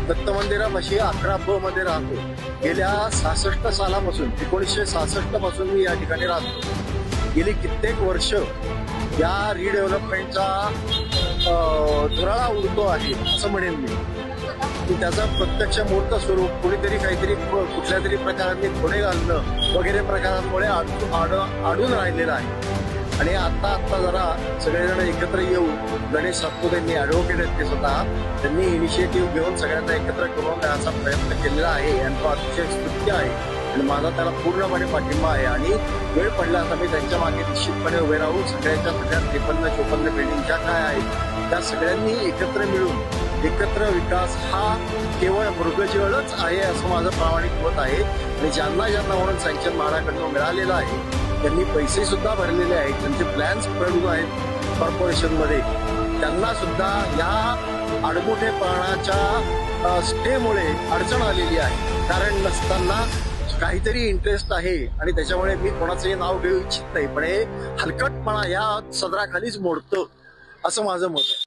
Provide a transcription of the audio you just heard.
दत्त मंदिरापाशी 11 ब मध्ये राहतो. गेल्या 66 सालापासून 1966 पासून मी या ठिकाणी राहतो. गेली कित्येक वर्ष या रिडेव्हलपमेंटचा धुराळा उडतो आहे असं म्हणेन मी. की त्याचा प्रत्यक्ष मूर्त स्वरूप कोणीतरी काहीतरी कुठल्या तरी प्रकाराने खोडे घालणं वगैरे प्रकारांमुळे अडून राहिलेलं आहे. आणि आता जरा सगळेजण एकत्र येऊन गणेश सातपुतेंनी ऍडव्होकेट आहेत ते स्वतः, त्यांनी इनिशिएटिव्ह घेऊन सगळ्यांना एकत्र करून द्यायचा प्रयत्न केलेला आहे आणि तो अतिशय स्तुत्य आहे आणि माझा त्याला पूर्णपणे पाठिंबा आहे. आणि वेळ पडला तर मी त्यांच्या मागे निश्चितपणे उभे राहून सगळ्या 53-54 बिल्डिंगच्या काय आहेत त्या सगळ्यांनी एकत्र मिळून एकत्र विकास हा केवळ मृगजीवनच आहे असं माझं प्रामाणिक मत आहे. आणि ज्यांना म्हणून सँक्शन म्हाडाकडून मिळालेलं आहे त्यांनी पैसे सुद्धा भरलेले आहेत, त्यांचे प्लॅन्स पडून आहेत कॉर्पोरेशनमध्ये, त्यांना सुद्धा या आडमुठेपणाच्या स्टेमुळे अडचण आलेली आहे. कारण नसताना काहीतरी इंटरेस्ट आहे आणि त्याच्यामुळे मी कोणाचंही नाव घेऊ इच्छित नाही, पण हे हलकटपणा या सदराखालीच मोडतं असं माझं मत आहे.